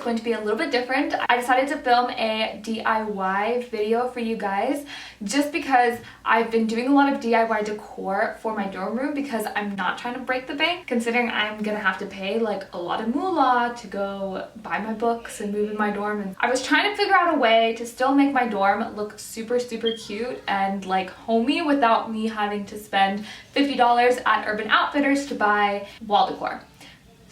is going to be a little bit different. I decided to film a DIY video for you guys just because I've been doing a lot of DIY decor for my dorm room because I'm not trying to break the bank, considering I'm gonna have to pay like a lot of moolah to go buy my books and move in my dorm. And I was trying to figure out a way to still make my dorm look super cute and like homey without me having to spend $50 at Urban Outfitters to buy wall decor.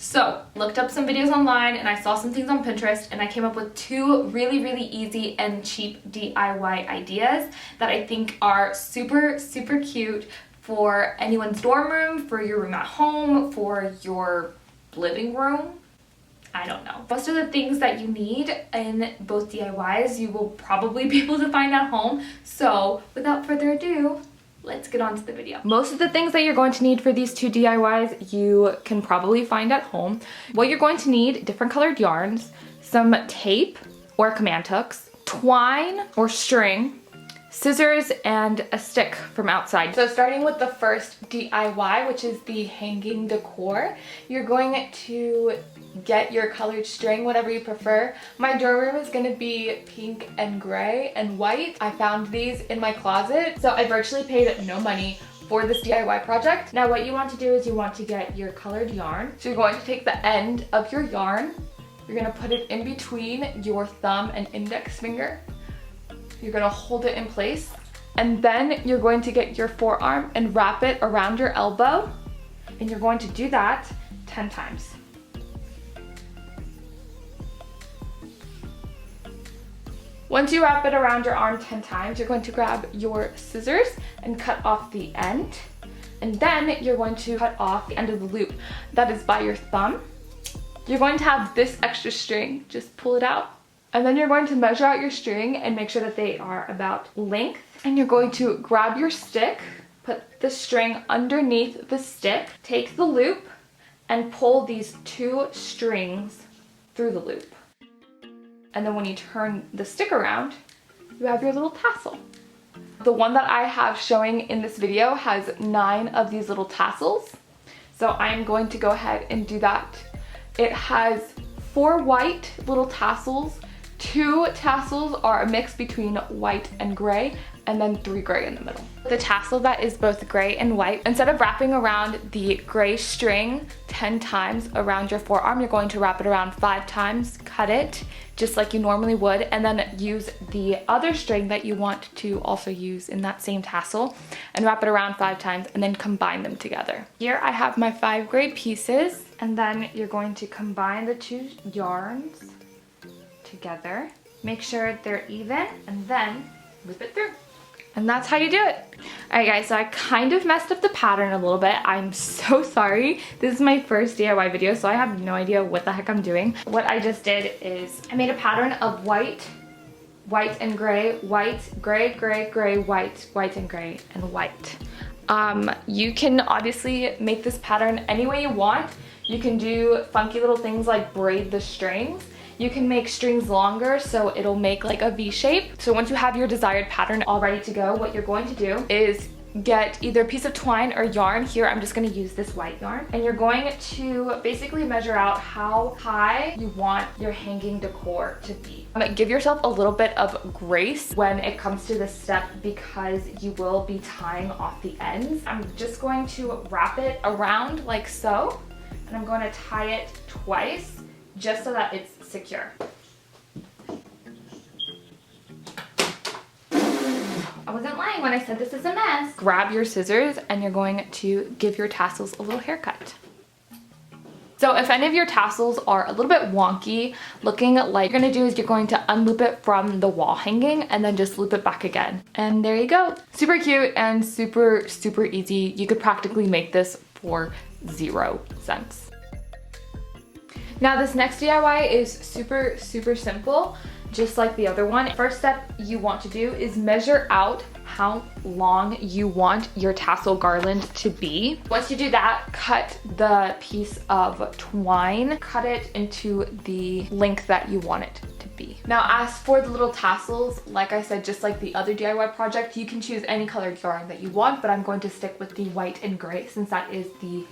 So, looked up some videos online and I saw some things on Pinterest and I came up with two really easy and cheap DIY ideas that I think are super cute for anyone's dorm room, for your room at home, for your living room. I don't know. Most of the things that you need in both DIYs you will probably be able to find at home. So, without further ado, let's get on to the video. Most of the things that you're going to need for these two DIYs you can probably find at home. What you're going to need: different colored yarns, some tape or command hooks, twine or string, scissors, and a stick from outside. So starting with the first DIY, which is the hanging decor, you're going to get your colored string, whatever you prefer. My dorm room is gonna be pink and gray and white. I found these in my closet, so I virtually paid no money for this DIY project. Now what you want to do is you want to get your colored yarn. So you're going to take the end of your yarn, you're gonna put it in between your thumb and index finger. You're gonna hold it in place, and then you're going to get your forearm and wrap it around your elbow, and you're going to do that 10 times. Once you wrap it around your arm 10 times, you're going to grab your scissors and cut off the end. And then you're going to cut off the end of the loop that is by your thumb. You're going to have this extra string, just pull it out. And then you're going to measure out your string and make sure that they are about length. And you're going to grab your stick, put the string underneath the stick, take the loop, and pull these two strings through the loop. And then when you turn the stick around, you have your little tassel. The one that I have showing in this video has 9 of these little tassels. So I'm going to go ahead and do that. It has 4 white little tassels. 2 tassels are a mix between white and gray, and then 3 gray in the middle. The tassel that is both gray and white, instead of wrapping around the gray string 10 times around your forearm, you're going to wrap it around 5 times, cut it just like you normally would, and then use the other string that you want to also use in that same tassel and wrap it around 5 times and then combine them together. Here I have my 5 gray pieces, and then you're going to combine the 2 yarns together, make sure they're even, and then loop it through. And that's how you do it. Alright guys, so I kind of messed up the pattern a little bit. I'm so sorry. This is my first DIY video, so I have no idea what the heck I'm doing. What I just did is I made a pattern of white, white and gray, white, gray, gray, gray, white, white and gray, and white. You can obviously make this pattern any way you want. You can do funky little things like braid the strings. You can make strings longer so it'll make like a V shape. So once you have your desired pattern all ready to go, what you're going to do is get either a piece of twine or yarn. Here I'm just going to use this white yarn, and you're going to basically measure out how high you want your hanging decor to be. Give yourself a little bit of grace when it comes to this step because you will be tying off the ends. I'm just going to wrap it around like so, and I'm going to tie it twice just so that it's secure. I wasn't lying when I said this is a mess. Grab your scissors and you're going to give your tassels a little haircut. So if any of your tassels are a little bit wonky looking, like you're gonna do is you're going to unloop it from the wall hanging and then just loop it back again. And there you go. Super cute and super easy. You could practically make this for 0 cents. Now this next DIY is super simple, just like the other one. First step you want to do is measure out how long you want your tassel garland to be. Once you do that, cut the piece of twine, cut it into the length that you want it to be. Now as for the little tassels, like I said, just like the other DIY project, you can choose any colored yarn that you want, but I'm going to stick with the white and gray since that is the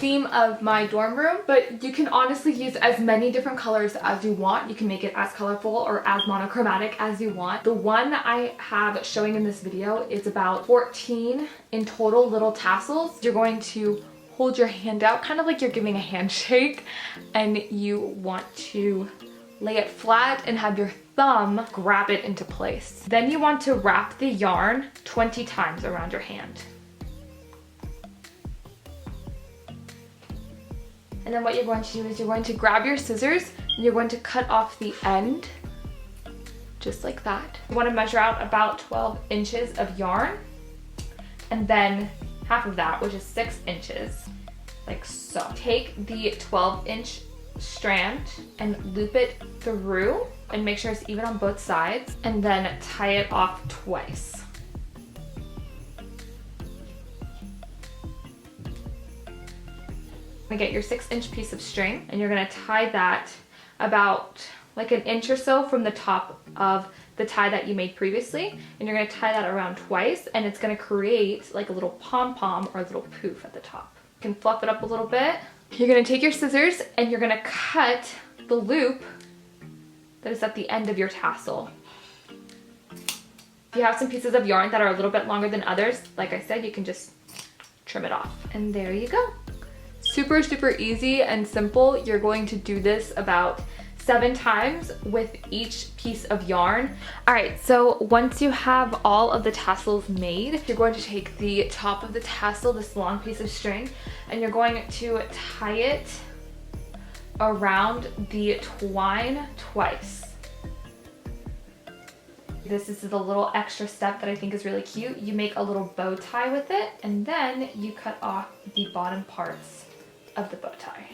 theme of my dorm room, but you can honestly use as many different colors as you want. You can make it as colorful or as monochromatic as you want. The one I have showing in this video is about 14 in total little tassels. You're going to hold your hand out kind of like you're giving a handshake, and you want to lay it flat and have your thumb grab it into place. Then you want to wrap the yarn 20 times around your hand. And then what you're going to do is you're going to grab your scissors and you're going to cut off the end, just like that. You want to measure out about 12 inches of yarn, and then half of that, which is 6 inches, like so. Take the 12-inch strand and loop it through and make sure it's even on both sides, and then tie it off twice. You're gonna get your 6-inch piece of string and you're gonna tie that about like an inch or so from the top of the tie that you made previously, and you're gonna tie that around twice, and it's gonna create like a little pom-pom or a little poof at the top. You can fluff it up a little bit. You're gonna take your scissors and you're gonna cut the loop that is at the end of your tassel. If you have some pieces of yarn that are a little bit longer than others, like I said, you can just trim it off. And there you go. Super, super easy and simple. You're going to do this about 7 times with each piece of yarn. All right, so once you have all of the tassels made, you're going to take the top of the tassel, this long piece of string, and you're going to tie it around the twine twice. This is the little extra step that I think is really cute. You make a little bow tie with it, and then you cut off the bottom parts of the bow tie.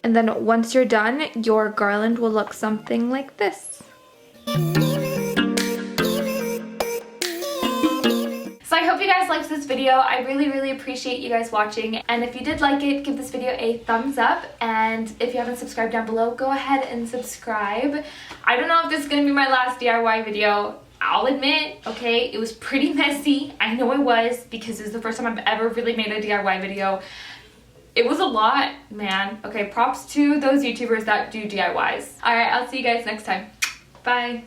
And then once you're done, your garland will look something like this. So I hope you guys liked this video. I really, really appreciate you guys watching. And if you did like it, give this video a thumbs up. And if you haven't subscribed down below, go ahead and subscribe. I don't know if this is gonna be my last DIY video. I'll admit, okay, it was pretty messy. I know it was, because this is the first time I've ever really made a DIY video. It was a lot, man. Okay, props to those YouTubers that do DIYs. All right, I'll see you guys next time. Bye.